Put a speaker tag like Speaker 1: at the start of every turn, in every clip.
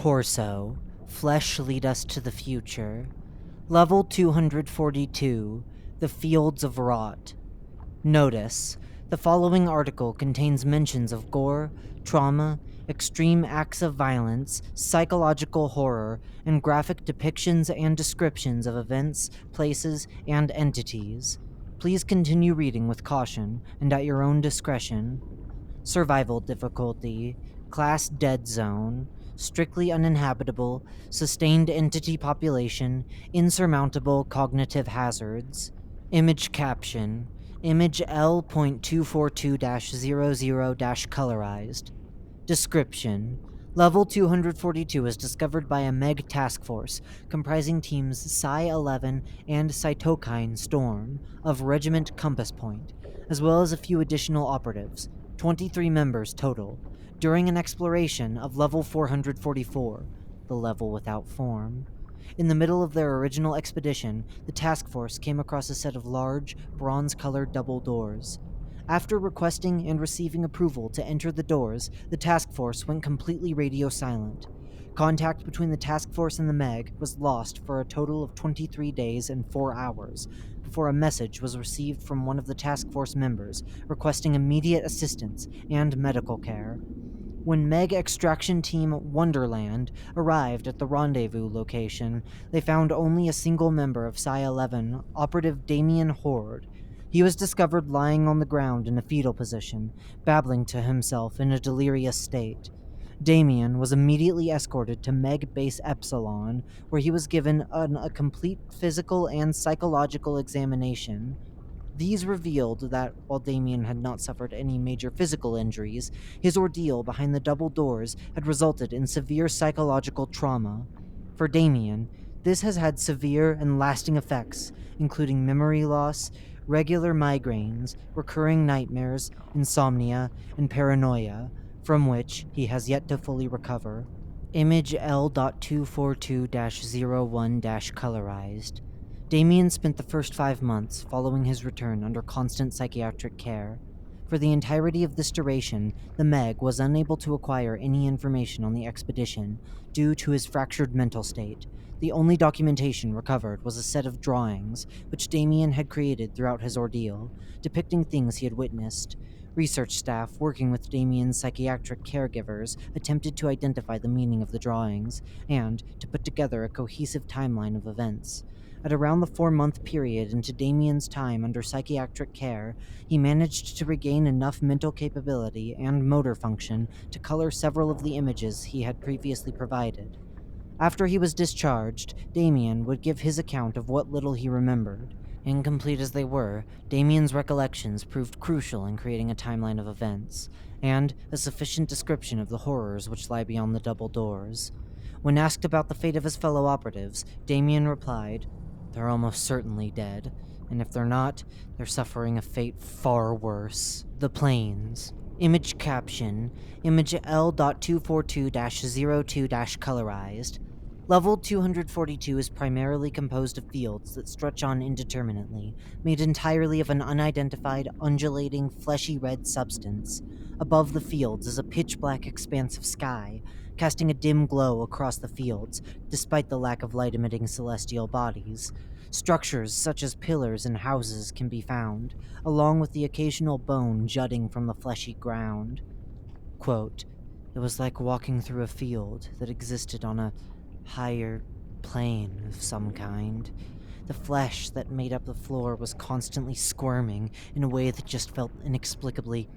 Speaker 1: Torso. Flesh lead us to the future. Level 242. The Fields of Rot. Notice: the following article contains mentions of gore, trauma, extreme acts of violence, psychological horror, and graphic depictions and descriptions of events, places, and entities. Please continue reading with caution and at your own discretion. Survival difficulty: Class Dead Zone. Strictly uninhabitable. Sustained entity population. Insurmountable cognitive hazards. Image caption: Image L.242-00-colorized. Description: Level 242 is discovered by a MEG task force comprising teams Psi-11 and Cytokine Storm of Regiment Compass Point, as well as a few additional operatives, 23 members total, during an exploration of Level 444, the level without form. In the middle of their original expedition, the task force came across a set of large, bronze-colored double doors. After requesting and receiving approval to enter the doors, the task force went completely radio silent. Contact between the task force and the MEG was lost for a total of 23 days and 4 hours, before a message was received from one of the task force members requesting immediate assistance and medical care. When MEG extraction team Wonderland arrived at the rendezvous location, they found only a single member of Psi-11, Operative Damien Horde. He was discovered lying on the ground in a fetal position, babbling to himself in a delirious state. Damien was immediately escorted to MEG Base Epsilon, where he was given a complete physical and psychological examination. These revealed that, while Damien had not suffered any major physical injuries, his ordeal behind the double doors had resulted in severe psychological trauma. For Damien, this has had severe and lasting effects, including memory loss, regular migraines, recurring nightmares, insomnia, and paranoia, from which he has yet to fully recover. Image L.242-01-colorized. Damien spent the first 5 months following his return under constant psychiatric care. For the entirety of this duration, the MEG was unable to acquire any information on the expedition due to his fractured mental state. The only documentation recovered was a set of drawings, which Damien had created throughout his ordeal, depicting things he had witnessed. Research staff working with Damien's psychiatric caregivers attempted to identify the meaning of the drawings and to put together a cohesive timeline of events. At around the 4-month period into Damien's time under psychiatric care, he managed to regain enough mental capability and motor function to color several of the images he had previously provided. After he was discharged, Damien would give his account of what little he remembered. Incomplete as they were, Damien's recollections proved crucial in creating a timeline of events, and a sufficient description of the horrors which lie beyond the double doors. When asked about the fate of his fellow operatives, Damien replied, "They're almost certainly dead, and if they're not, they're suffering a fate far worse. The Plains." Image caption: Image L.242-02-colorized. Level 242 is primarily composed of fields that stretch on indeterminately, made entirely of an unidentified, undulating, fleshy red substance. Above the fields is a pitch-black expanse of sky, casting a dim glow across the fields, despite the lack of light-emitting celestial bodies. Structures such as pillars and houses can be found, along with the occasional bone jutting from the fleshy ground. Quote, "It was like walking through a field that existed on a higher plane of some kind. The flesh that made up the floor was constantly squirming in a way that just felt inexplicably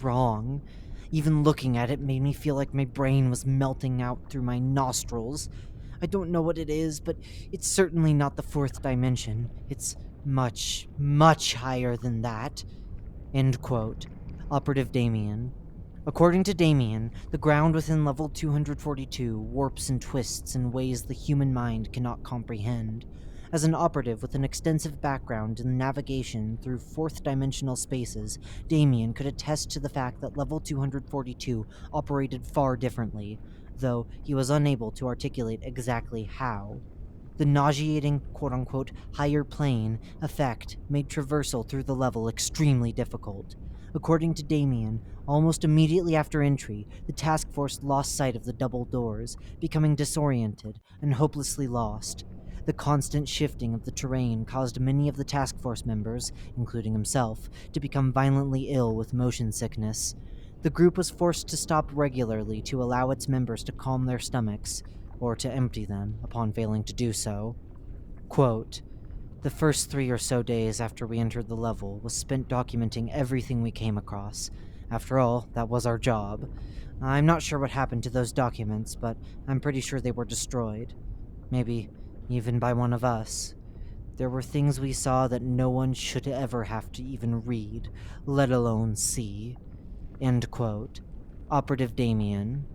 Speaker 1: wrong. Even looking at it made me feel like my brain was melting out through my nostrils. I don't know what it is, but it's certainly not the 4th dimension. It's much, much higher than that." End quote. Operative Damien. According to Damien, the ground within level 242 warps and twists in ways the human mind cannot comprehend. As an operative with an extensive background in navigation through 4th-dimensional spaces, Damien could attest to the fact that level 242 operated far differently, though he was unable to articulate exactly how. The nauseating, quote-unquote, higher plane effect made traversal through the level extremely difficult. According to Damien, almost immediately after entry, the task force lost sight of the double doors, becoming disoriented and hopelessly lost. The constant shifting of the terrain caused many of the task force members, including himself, to become violently ill with motion sickness. The group was forced to stop regularly to allow its members to calm their stomachs, or to empty them upon failing to do so. Quote, the first 3 or so days after we entered the level was spent documenting everything we came across. After all, that was our job. I'm not sure what happened to those documents, but I'm pretty sure they were destroyed. Maybe even by one of us. There were things we saw that no one should ever have to even read, let alone see. End quote. Operative Damien.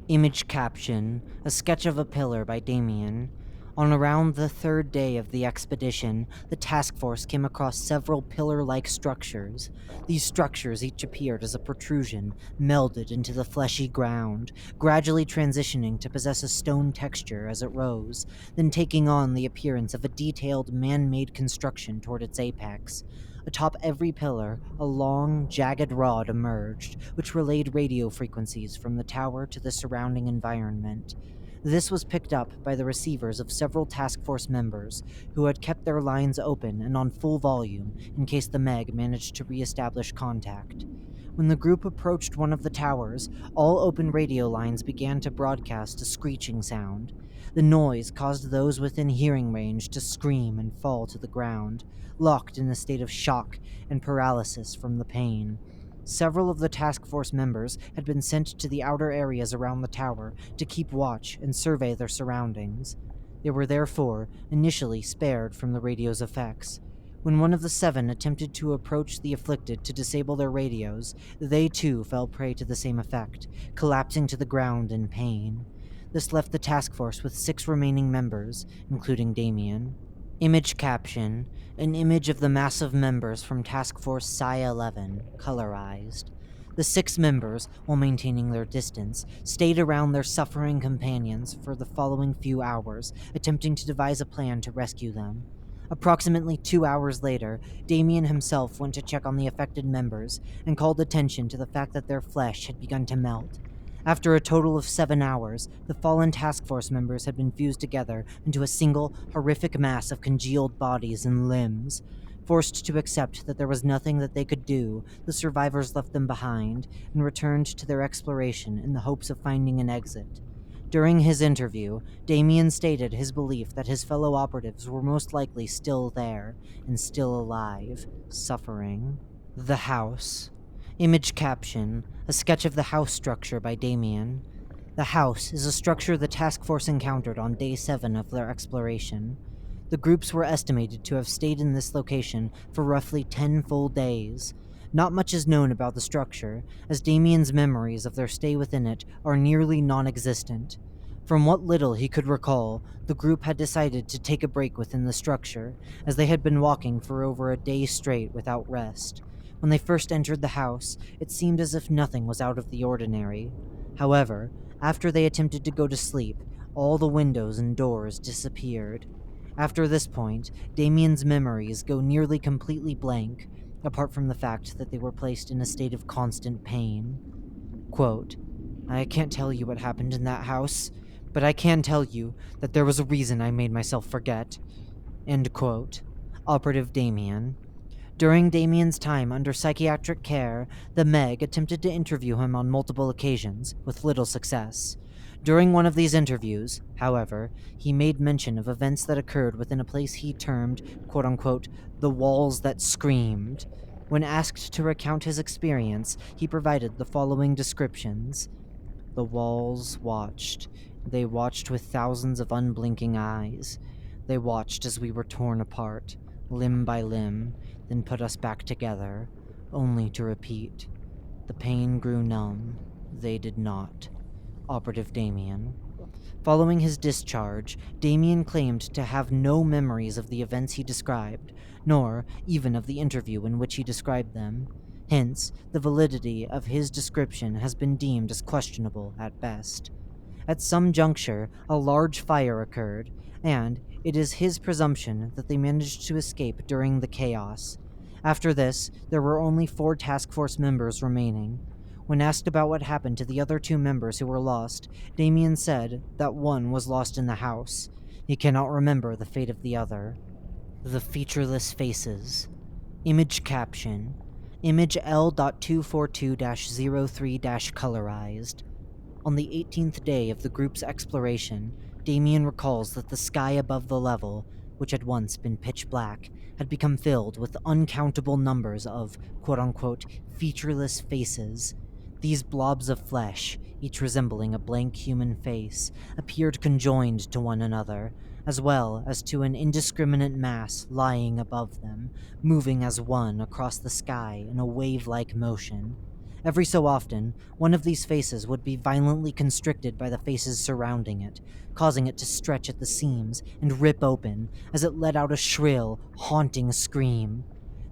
Speaker 1: Image caption, a sketch of a pillar by Damien. On around the third day of the expedition, the task force came across several pillar-like structures. These structures each appeared as a protrusion, melded into the fleshy ground, gradually transitioning to possess a stone texture as it rose, then taking on the appearance of a detailed man-made construction toward its apex. Atop every pillar, a long, jagged rod emerged, which relayed radio frequencies from the tower to the surrounding environment. This was picked up by the receivers of several task force members, who had kept their lines open and on full volume in case the Meg managed to re-establish contact. When the group approached one of the towers, all open radio lines began to broadcast a screeching sound. The noise caused those within hearing range to scream and fall to the ground, locked in a state of shock and paralysis from the pain. Several of the task force members had been sent to the outer areas around the tower to keep watch and survey their surroundings. They were therefore initially spared from the radio's effects. When one of the 7 attempted to approach the afflicted to disable their radios, they too fell prey to the same effect, collapsing to the ground in pain. This left the task force with 6 remaining members, including Damien. Image caption, an image of the massive members from Task Force Psi-11, colorized. The 6 members, while maintaining their distance, stayed around their suffering companions for the following few hours, attempting to devise a plan to rescue them. Approximately 2 hours later, Damien himself went to check on the affected members and called attention to the fact that their flesh had begun to melt. After a total of 7 hours, the fallen task force members had been fused together into a single, horrific mass of congealed bodies and limbs. Forced to accept that there was nothing that they could do, the survivors left them behind and returned to their exploration in the hopes of finding an exit. During his interview, Damien stated his belief that his fellow operatives were most likely still there and still alive, suffering. The house. Image caption, a sketch of the house structure by Damien. The house is a structure the task force encountered on day 7 of their exploration. The groups were estimated to have stayed in this location for roughly 10 full days. Not much is known about the structure, as Damien's memories of their stay within it are nearly non-existent. From what little he could recall, the group had decided to take a break within the structure, as they had been walking for over a day straight without rest. When they first entered the house, it seemed as if nothing was out of the ordinary. However, after they attempted to go to sleep, all the windows and doors disappeared. After this point, Damien's memories go nearly completely blank, apart from the fact that they were placed in a state of constant pain. Quote, I can't tell you what happened in that house, but I can tell you that there was a reason I made myself forget. End quote. Operative Damien. During Damien's time under psychiatric care, the Meg attempted to interview him on multiple occasions, with little success. During one of these interviews, however, he made mention of events that occurred within a place he termed, quote-unquote, the walls that screamed. When asked to recount his experience, he provided the following descriptions. The walls watched. They watched with thousands of unblinking eyes. They watched as we were torn apart, limb by limb, then put us back together, only to repeat. The pain grew numb. They did not. Operative Damien. Following his discharge, Damien claimed to have no memories of the events he described, nor even of the interview in which he described them. Hence, the validity of his description has been deemed as questionable at best. At some juncture, a large fire occurred, and it is his presumption that they managed to escape during the chaos. After this, there were only 4 task force members remaining. When asked about what happened to the other 2 members who were lost, Damien said that one was lost in the house. He cannot remember the fate of the other. The featureless faces. Image caption. Image L.242-03-colorized. On the 18th day of the group's exploration, Damien recalls that the sky above the level, which had once been pitch black, had become filled with uncountable numbers of quote-unquote featureless faces. These blobs of flesh, each resembling a blank human face, appeared conjoined to one another, as well as to an indiscriminate mass lying above them, moving as one across the sky in a wave-like motion. Every so often, one of these faces would be violently constricted by the faces surrounding it, causing it to stretch at the seams and rip open as it let out a shrill, haunting scream.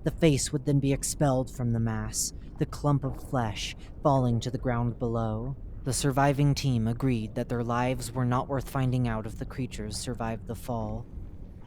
Speaker 1: The face would then be expelled from the mass, the clump of flesh falling to the ground below. The surviving team agreed that their lives were not worth finding out if the creatures survived the fall.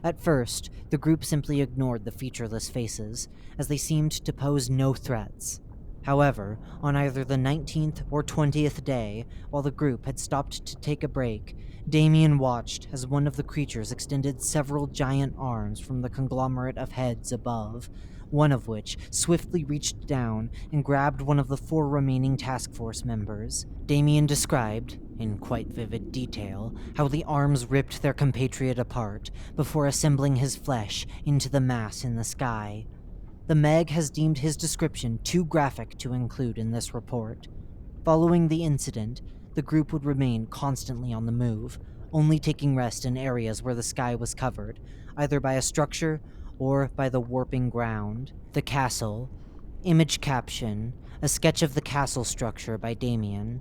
Speaker 1: At first, the group simply ignored the featureless faces, as they seemed to pose no threats. However, on either the 19th or 20th day, while the group had stopped to take a break, Damien watched as one of the creatures extended several giant arms from the conglomerate of heads above, one of which swiftly reached down and grabbed one of the 4 remaining task force members. Damien described, in quite vivid detail, how the arms ripped their compatriot apart before assembling his flesh into the mass in the sky. The Meg has deemed his description too graphic to include in this report. Following the incident, the group would remain constantly on the move, only taking rest in areas where the sky was covered, either by a structure or by the warping ground. The castle. Image caption, a sketch of the castle structure by Damien.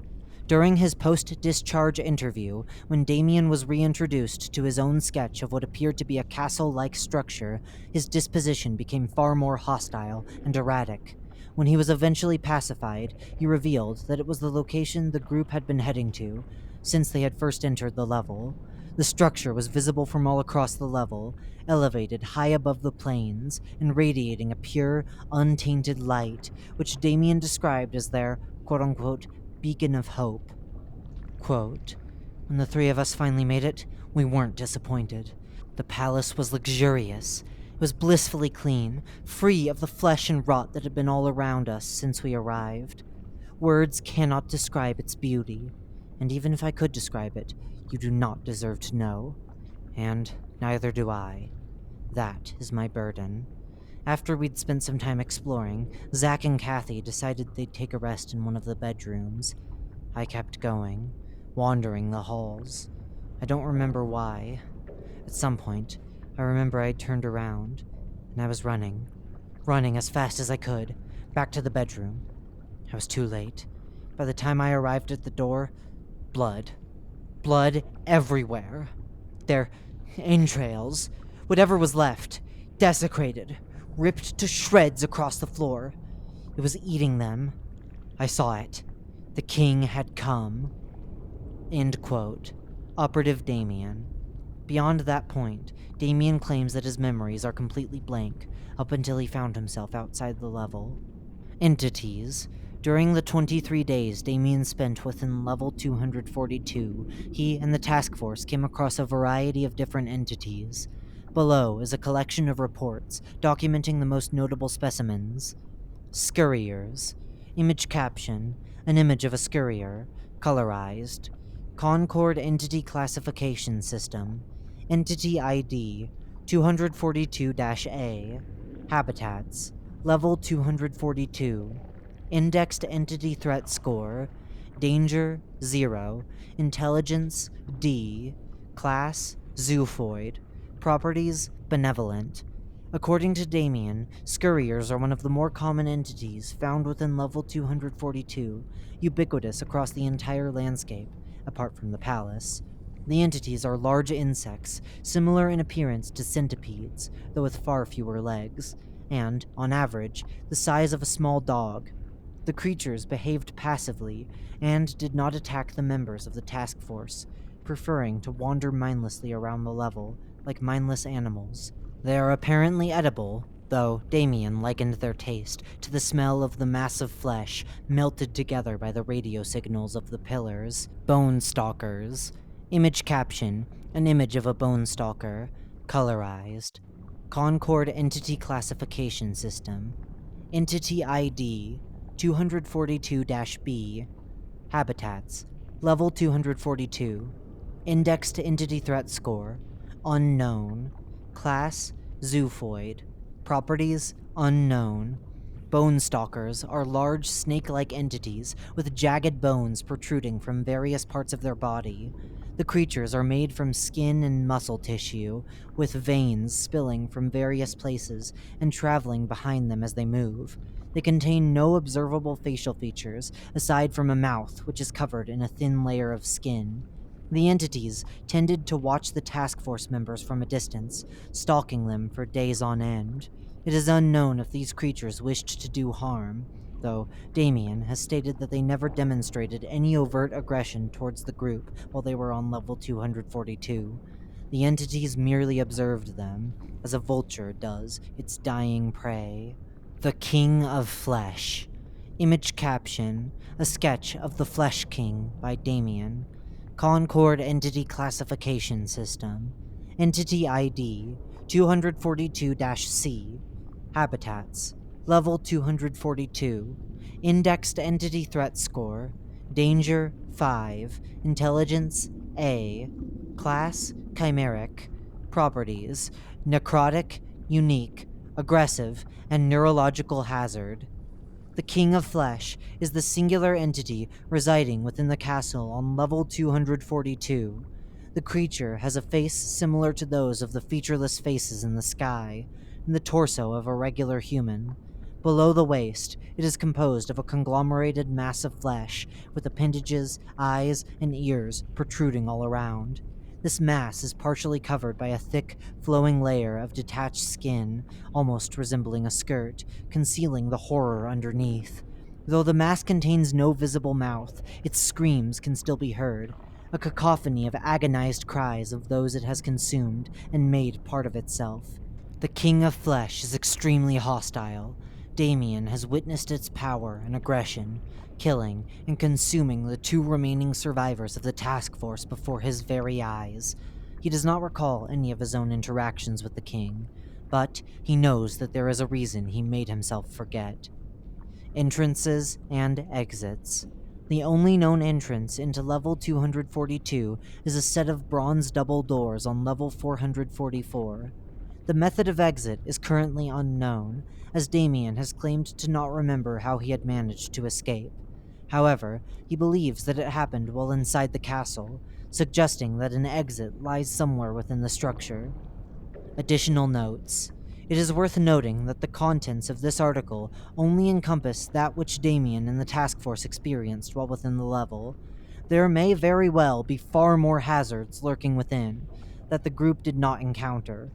Speaker 1: During his post-discharge interview, when Damien was reintroduced to his own sketch of what appeared to be a castle-like structure, his disposition became far more hostile and erratic. When he was eventually pacified, he revealed that it was the location the group had been heading to, since they had first entered the level. The structure was visible from all across the level, elevated high above the plains, and radiating a pure, untainted light, which Damien described as their quote-unquote beacon of hope. Quote, "When the 3 of us finally made it, we weren't disappointed. The palace was luxurious. It was blissfully clean, free of the flesh and rot that had been all around us since we arrived. Words cannot describe its beauty, and even if I could describe it, you do not deserve to know. And neither do I. That is my burden." After we'd spent some time exploring, Zach and Kathy decided they'd take a rest in one of the bedrooms. I kept going, wandering the halls. I don't remember why. At some point, I remember I'd turned around, and I was running as fast as I could, back to the bedroom. I was too late. By the time I arrived at the door, blood everywhere. Their entrails, whatever was left, desecrated, ripped to shreds across the floor. It was eating them. I saw it. The king had come. End quote. Operative Damien. Beyond that point, Damien claims that his memories are completely blank, up until he found himself outside the level. Entities. During the 23 days Damien spent within level 242, he and the task force came across a variety of different entities. Below is a collection of reports documenting the most notable specimens. Scurriers. Image caption, an image of a scurrier, colorized. Concord Entity Classification System. Entity ID 242-A. Habitats. Level 242. Indexed Entity Threat Score. Danger 0. Intelligence D. Class Zoofoid. Properties benevolent. According to Damien, scurriers are one of the more common entities found within level 242, ubiquitous across the entire landscape, apart from the palace. The entities are large insects, similar in appearance to centipedes, though with far fewer legs, and, on average, the size of a small dog. The creatures behaved passively and did not attack the members of the task force, preferring to wander mindlessly around the level, like mindless animals. They are apparently edible, though Damien likened their taste to the smell of the massive flesh melted together by the radio signals of the pillars. Bone stalkers. Image caption: an image of a bone stalker, colorized. Concord Entity Classification System. Entity ID 242-B. Habitats: Level 242. Index to Entity Threat Score: Unknown. Class: Zoofoid. Properties: Unknown. Bone stalkers are large snake-like entities with jagged bones protruding from various parts of their body. The creatures are made from skin and muscle tissue, with veins spilling from various places and traveling behind them as they move. They contain no observable facial features, aside from a mouth which is covered in a thin layer of skin. The entities tended to watch the task force members from a distance, stalking them for days on end. It is unknown if these creatures wished to do harm, though Damien has stated that they never demonstrated any overt aggression towards the group while they were on level 242. The entities merely observed them, as a vulture does its dying prey. The King of Flesh. Image caption: a sketch of the Flesh King by Damien. Concord Entity Classification System. Entity ID 242-C. Habitats: Level 242. Indexed Entity Threat Score: Danger 5. Intelligence A. Class: Chimeric. Properties: Necrotic, Unique, Aggressive, and Neurological Hazard. The King of Flesh is the singular entity residing within the castle on level 242. The creature has a face similar to those of the featureless faces in the sky, and the torso of a regular human. Below the waist, it is composed of a conglomerated mass of flesh, with appendages, eyes, and ears protruding all around. This mass is partially covered by a thick, flowing layer of detached skin, almost resembling a skirt, concealing the horror underneath. Though the mass contains no visible mouth, its screams can still be heard, a cacophony of agonized cries of those it has consumed and made part of itself. The King of Flesh is extremely hostile. Damien has witnessed its power and aggression, killing and consuming the 2 remaining survivors of the task force before his very eyes. He does not recall any of his own interactions with the king, but he knows that there is a reason he made himself forget. Entrances and exits. The only known entrance into level 242 is a set of bronze double doors on level 444. The method of exit is currently unknown, as Damien has claimed to not remember how he had managed to escape. However, he believes that it happened while inside the castle, suggesting that an exit lies somewhere within the structure. Additional notes. It is worth noting that the contents of this article only encompass that which Damien and the task force experienced while within the level. There may very well be far more hazards lurking within that the group did not encounter.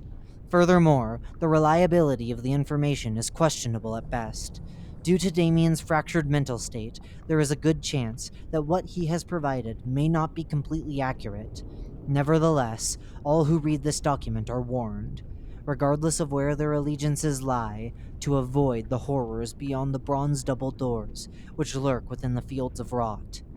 Speaker 1: Furthermore, the reliability of the information is questionable at best. Due to Damien's fractured mental state, there is a good chance that what he has provided may not be completely accurate. Nevertheless, all who read this document are warned, regardless of where their allegiances lie, to avoid the horrors beyond the bronze double doors which lurk within the fields of rot.